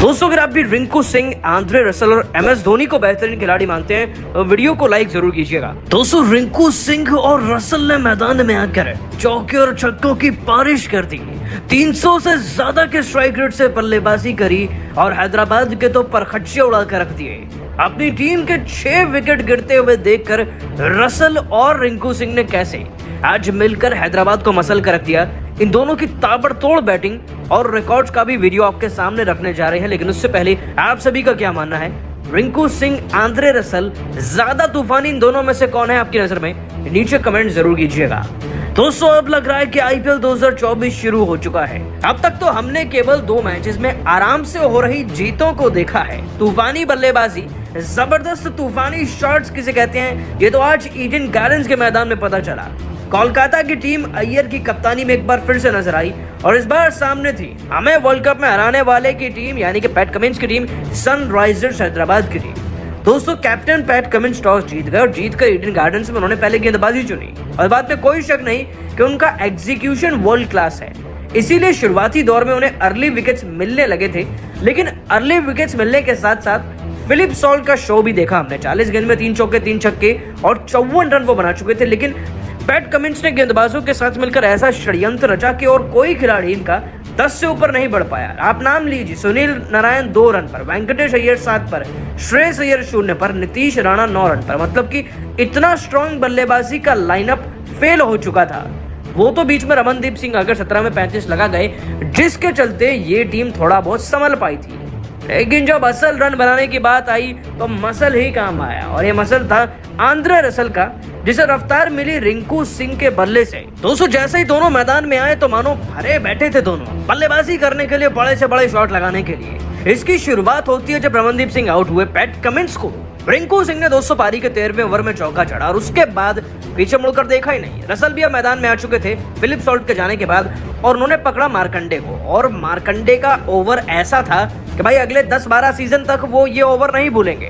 दोस्तों अगर आप भी रिंकू सिंह, आंद्रे रसल और MS धोनी को बेहतरीन खिलाड़ी मानते हैं तो वीडियो को लाइक जरूर कीजिएगा। दोस्तों रिंकू सिंह और रसल ने मैदान में आकर चौके और छक्कों की बारिश कर दी, 300 से ज्यादा के स्ट्राइक रेट से बल्लेबाजी करी और हैदराबाद के तो परखच्चे उड़ा कर रख दिए। अपनी टीम के 6 विकेट गिरते हुए देखकर रसल और रिंकू सिंह ने कैसे आज मिलकर हैदराबाद को मसल कर रख दिया। इन दोनों की ताबड़तोड़ बैटिंग और रिकॉर्ड्स का भी वीडियो आपके सामने रखने जा रहे हैं, लेकिन उससे पहले आप सभी का क्या मानना है? रिंकू सिंह, आंद्रे रसल ज्यादा तूफानी इन दोनों में से कौन है आपकी नजर में? नीचे कमेंट जरूर कीजिएगा। दोस्तों अब लग रहा है कि IPL 2024 शुरू हो चुका है। अब तक तो हमने केवल 2 मैचेस में आराम से हो रही जीतों को देखा है। तूफानी बल्लेबाजी, जबरदस्त तूफानी शॉट्स किसे कहते हैं, ये तो आज ईडन गार्डन्स के मैदान में पता चला। कोलकाता की टीम अय्यर की कप्तानी में एक बार फिर से नजर आई और इस बार सामने थी हमें वर्ल्ड कप में हराने वाले की टीम, यानी कि पैट कमिंस की टीम, सनराइजर्स हैदराबाद की टीम। दोस्तों कैप्टन पैट कमिंस टॉस जीत गए और जीतकर ईडन गार्डन्स में उन्होंने पहले गेंदबाजी चुनी और बात में कोई शक नहीं कि उनका एग्जीक्यूशन वर्ल्ड क्लास है। इसीलिए शुरुआती दौर में उन्हें अर्ली विकेट्स मिलने लगे थे, लेकिन अर्ली विकेट्स मिलने के साथ साथ फिलिप सॉल्ट का शो भी देखा हमने। 40 गेंद में 3 चौके 3 छक्के और 54 रन वो बना चुके थे, लेकिन पैट कमिंस ने गेंदबाजों के साथ मिलकर ऐसा षड्यंत्र रचा कि और कोई खिलाड़ी इनका 10 से ऊपर नहीं बढ़ पाया। आप नाम लीजिए, सुनील नारायण 2 रन पर, वेंकटेश अय्यर 7 पर, श्रेयस अय्यर 0 पर, नीतीश राणा 9 रन पर। मतलब कि इतना स्ट्रॉन्ग बल्लेबाजी का लाइनअप फेल हो चुका था। वो तो बीच में रमनदीप सिंह अगर 17 में 35 लगा गए, जिसके चलते ये टीम थोड़ा बहुत संभल पाई थी। लेकिन जब असल रन बनाने की बात आई तो मसल ही काम आया और ये मसल था आंद्रे रसल का, जिसे रफ्तार मिली रिंकू सिंह के बल्ले से। दोस्तों जैसे ही दोनों मैदान में आए तो मानो भरे बैठे थे दोनों बल्लेबाजी करने के लिए, बड़े से बड़े शॉट लगाने के लिए। इसकी शुरुआत होती है जब रमनदीप सिंह आउट हुए पैट कमिंस को। रिंकू सिंह ने दोस्तों पारी के 13वें ओवर में चौका चढ़ा और उसके बाद पीछे मुड़कर देखा ही नहीं। रसल भी अब मैदान में आ चुके थे फिलिप सॉल्ट के जाने के बाद और उन्होंने पकड़ा मार्कंडे को, और मार्कंडे का ओवर ऐसा था कि भाई अगले 10-12 सीजन तक वो ये ओवर नहीं भूलेंगे।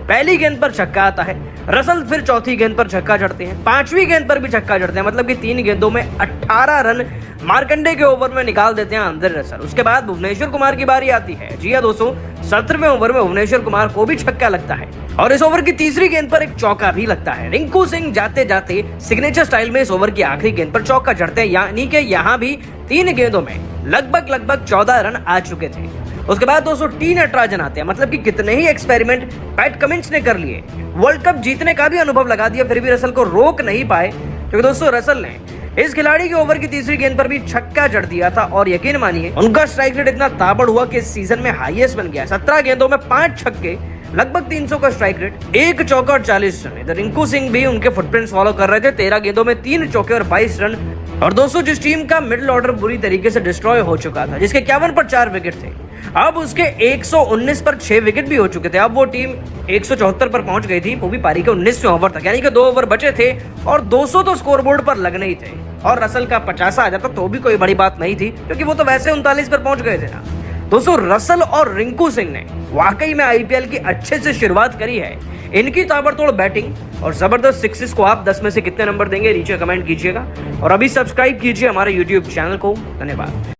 पहली गेंद पर छक्का आता है, रसल फिर चौथी गेंद पर छक्का जड़ते हैं, 5वीं गेंद पर भी छक्का जड़ते हैं। मतलब कि 3 गेंदों में 18 रन मार्कंडे के ओवर में निकाल देते हैं आंद्रे रसल। उसके बाद भुवनेश्वर कुमार की बारी आती है। जी हां दोस्तों, 17वें ओवर में भुवनेश्वर कुमार को भी छक्का लगता है और इस ओवर की 3री गेंद पर एक चौका भी लगता है। रिंकू सिंह जाते जाते सिग्नेचर स्टाइल में इस ओवर की आखिरी गेंद पर चौका जड़ते हैं, यानी कि यहाँ भी 3 गेंदों में लगभग 14 रन आ चुके थे। उसके बाद दोस्तों टी नटराजन आते हैं। मतलब कि कितने ही एक्सपेरिमेंट पैट कमिंस ने कर लिए, वर्ल्ड कप जीतने का भी अनुभव लगा दिया, फिर भी रसल को रोक नहीं पाए, क्योंकि दोस्तों रसल ने इस खिलाड़ी के ओवर की 3री गेंद पर भी छक्का जड़ दिया था और यकीन मानिए उनका स्ट्राइक रेट इतना ताबड़ हुआ कि इस सीजन में हाईएस्ट बन गया। 17 गेंदों में 5 छक्के, लगभग 300 का स्ट्राइक रेट, 1 चौका और 40 रन। इधर रिंकू सिंह भी उनके फुटप्रिंट्स फॉलो कर रहे थे। 13 गेंदों में 3 चौके और 22 रन। और दोस्तों जिस टीम का मिडिल ऑर्डर बुरी तरीके से डिस्ट्रॉय हो चुका था, जिसके 51 पर 4 विकेट थे, अब उसके 119 पर 6 विकेट भी हो चुके थे। अब वो टीम 174 पर पहुंच गई थी, वो भी पारी के 19वें ओवर तक, यानी कि 2 ओवर बचे थे और 200 तो स्कोरबोर्ड पर लगने ही थे। और रसल का 50 आ जाता तो भी कोई बड़ी बात नहीं थी, क्योंकि वो तो वैसे 39 पर पहुंच गए थे ना। दोस्तों रसल और रिंकू सिंह ने वाकई में IPL की अच्छे से शुरुआत करी है। इनकी ताबड़तोड़ बैटिंग और जबरदस्त सिक्सेस को आप 10 में से कितने नंबर देंगे नीचे कमेंट कीजिएगा और अभी सब्सक्राइब कीजिए हमारे YouTube चैनल को। धन्यवाद।